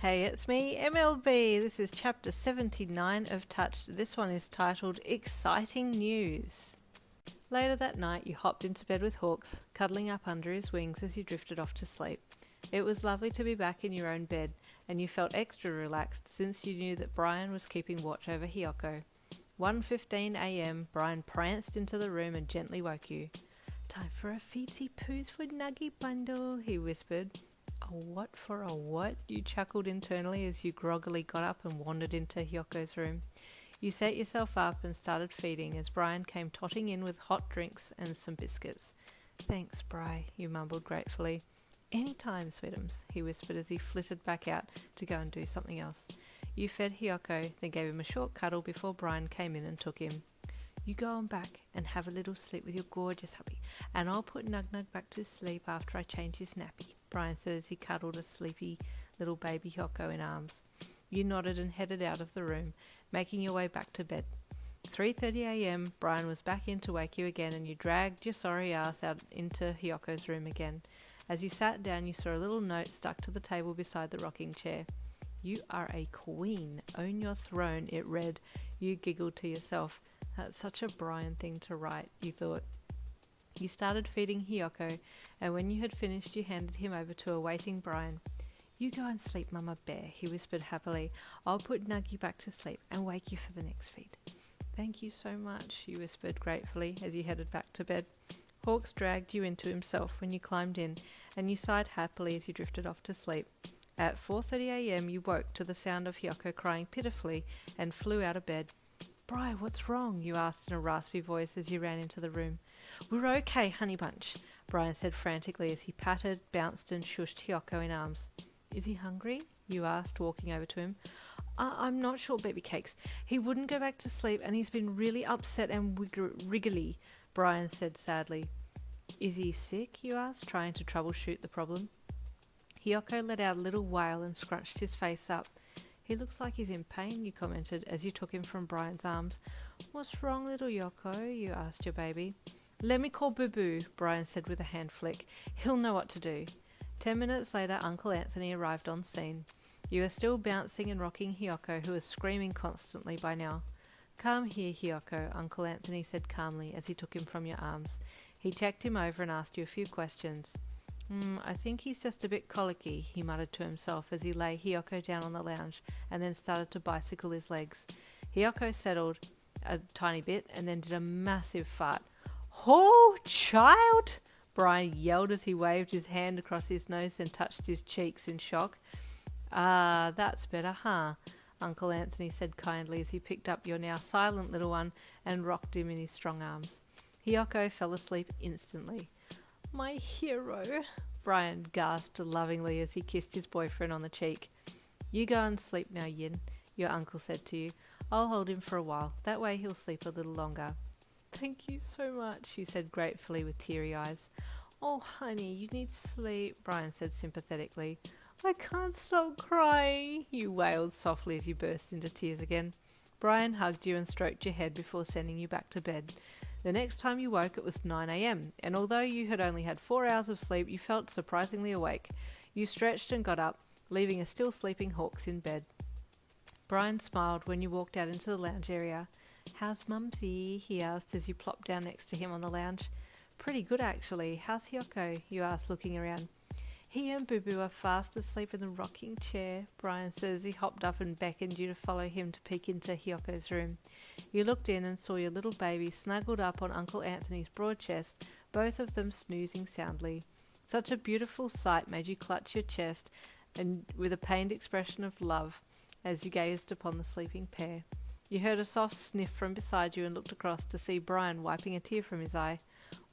Hey, it's me, MLB. This is chapter 79 of Touched. This one is titled Exciting News. Later that night, you hopped into bed with Hawks, cuddling up under his wings as you drifted off to sleep. It was lovely to be back in your own bed, and you felt extra relaxed since you knew that Brian was keeping watch over Hiyoko. 1:15 a.m, Brian pranced into the room and gently woke you. "Time for a feetsy poos for Nuggy Bundle," he whispered. "A what for a what?" you chuckled internally as you groggily got up and wandered into Hyoko's room. You set yourself up and started feeding as Brian came totting in with hot drinks and some biscuits. "Thanks, Bri," you mumbled gratefully. "Any time, sweetums," he whispered as he flitted back out to go and do something else. You fed Hiyoko, then gave him a short cuddle before Brian came in and took him. "You go on back and have a little sleep with your gorgeous hubby, and I'll put Nug Nug back to sleep after I change his nappy," Brian said as he cuddled a sleepy little baby Hiyoko in arms. You nodded and headed out of the room, making your way back to bed. 3:30 a.m, Brian was back in to wake you again, and you dragged your sorry ass out into Hiyoko's room again. As you sat down, you saw a little note stuck to the table beside the rocking chair. "You are a queen. Own your throne," it read. You giggled to yourself. That's such a Brian thing to write, you thought. You started feeding Hiyoko, and when you had finished, you handed him over to a waiting Brian. "You go and sleep, Mama Bear," he whispered happily. "I'll put Nuggy back to sleep and wake you for the next feed." "Thank you so much," you whispered gratefully as you headed back to bed. Hawks dragged you into himself when you climbed in, and you sighed happily as you drifted off to sleep. At 4:30 a.m, you woke to the sound of Hiyoko crying pitifully and flew out of bed. "Bri, what's wrong?" you asked in a raspy voice as you ran into the room. "We're okay, honey bunch," Brian said frantically as he patted, bounced and shushed Hiyoko in arms. "Is he hungry?" you asked, walking over to him. I'm not sure, baby cakes. He wouldn't go back to sleep and he's been really upset and wriggly," Brian said sadly. "Is he sick?" you asked, trying to troubleshoot the problem. Hiyoko let out a little wail and scrunched his face up. "He looks like he's in pain," you commented as you took him from Brian's arms. "What's wrong, little Yoko?" you asked your baby. "Let me call Boo Boo," Brian said with a hand flick. "He'll know what to do." 10 minutes later, Uncle Anthony arrived on scene. You were still bouncing and rocking Hiyoko, who was screaming constantly by now. "Come here, Hiyoko," Uncle Anthony said calmly as he took him from your arms. He checked him over and asked you a few questions. I think he's just a bit colicky," he muttered to himself as he lay Hiyoko down on the lounge and then started to bicycle his legs. Hiyoko settled a tiny bit and then did a massive fart. "Oh, child!" Brian yelled as he waved his hand across his nose and touched his cheeks in shock. "Ah, that's better, huh?" Uncle Anthony said kindly as he picked up your now silent little one and rocked him in his strong arms. Hiyoko fell asleep instantly. "My hero," Brian gasped lovingly as he kissed his boyfriend on the cheek. "You go and sleep now, Yin," your uncle said to you. "I'll hold him for a while. That way he'll sleep a little longer." "Thank you so much," you said gratefully with teary eyes. "Oh, honey, you need sleep," Brian said sympathetically. "I can't stop crying," you wailed softly as you burst into tears again. Brian hugged you and stroked your head before sending you back to bed. The next time you woke, it was 9 a.m, and although you had only had 4 hours of sleep, you felt surprisingly awake. You stretched and got up, leaving a still sleeping Hawks in bed. Brian smiled when you walked out into the lounge area. "How's Mumsy?" he asked as you plopped down next to him on the lounge. "Pretty good, actually. How's Hiyoko?" you asked, looking around. "He and Boo Boo are fast asleep in the rocking chair," Brian said as he hopped up and beckoned you to follow him to peek into Hiyoko's room. You looked in and saw your little baby snuggled up on Uncle Anthony's broad chest, both of them snoozing soundly. Such a beautiful sight made you clutch your chest and with a pained expression of love as you gazed upon the sleeping pair. You heard a soft sniff from beside you and looked across to see Brian wiping a tear from his eye.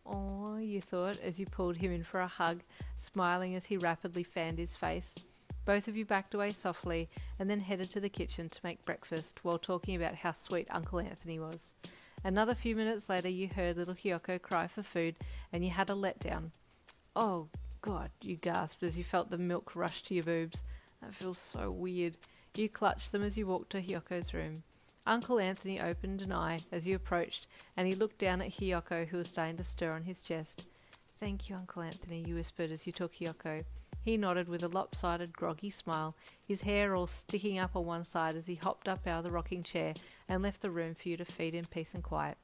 "Aw," you thought as you pulled him in for a hug, smiling as he rapidly fanned his face. Both of you backed away softly and then headed to the kitchen to make breakfast while talking about how sweet Uncle Anthony was. Another few minutes later you heard little Hiyoko cry for food and you had a letdown. "Oh, God," you gasped as you felt the milk rush to your boobs. "That feels so weird." You clutched them as you walked to Hiyoko's room. Uncle Anthony opened an eye as you approached, and he looked down at Hiyoko, who was starting to stir on his chest. "Thank you, Uncle Anthony," you whispered as you took Hiyoko. He nodded with a lopsided, groggy smile, his hair all sticking up on one side as he hopped up out of the rocking chair and left the room for you to feed in peace and quiet.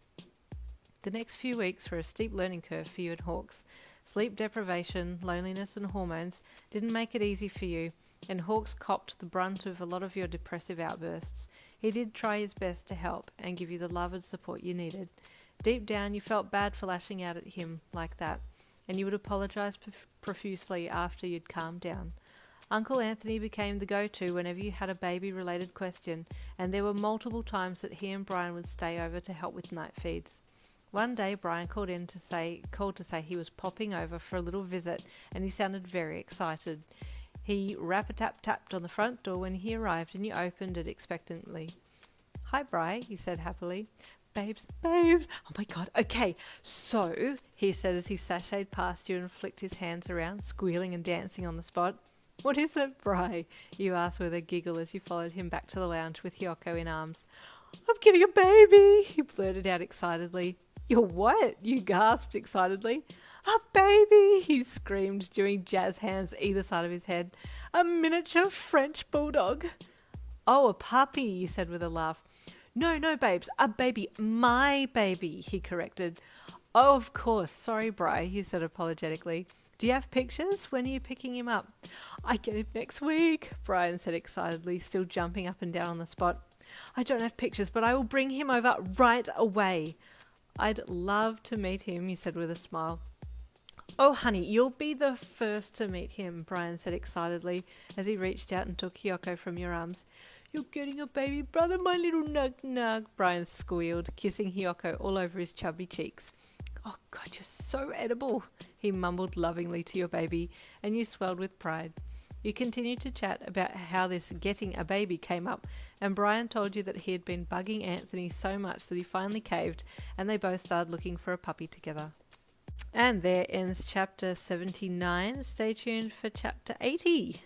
The next few weeks were a steep learning curve for you and Hawks. Sleep deprivation, loneliness and hormones didn't make it easy for you, and Hawks copped the brunt of a lot of your depressive outbursts. He did try his best to help and give you the love and support you needed. Deep down you felt bad for lashing out at him like that, and you would apologise profusely after you'd calmed down. Uncle Anthony became the go-to whenever you had a baby-related question, and there were multiple times that he and Brian would stay over to help with night feeds. One day Brian called to say he was popping over for a little visit, and he sounded very excited. He rap-a-tap-tapped on the front door when he arrived, and you opened it expectantly. "Hi, Bri," you said happily. Babes, oh my God, okay, so," he said as he sashayed past you and flicked his hands around, squealing and dancing on the spot. "What is it, Bri?" you asked with a giggle as you followed him back to the lounge with Hiyoko in arms. "I'm getting a baby," he blurted out excitedly. "You're what?" you gasped excitedly. "A baby," he screamed, doing jazz hands either side of his head. "A miniature French bulldog." "Oh, a puppy," you said with a laugh. No, babes, a baby, my baby," he corrected. "Oh, of course, sorry, Bri," you said apologetically. "Do you have pictures? When are you picking him up?" "I get him next week," Brian said excitedly, still jumping up and down on the spot. "I don't have pictures, but I will bring him over right away." "I'd love to meet him," you said with a smile. "Oh, honey, you'll be the first to meet him," Brian said excitedly as he reached out and took Hiyoko from your arms. "You're getting a baby brother, my little nug-nug," Brian squealed, kissing Hiyoko all over his chubby cheeks. "Oh, God, you're so edible," he mumbled lovingly to your baby, and you swelled with pride. You continued to chat about how this getting a baby came up, and Brian told you that he had been bugging Anthony so much that he finally caved, and they both started looking for a puppy together. And there ends chapter 79. Stay tuned for chapter 80.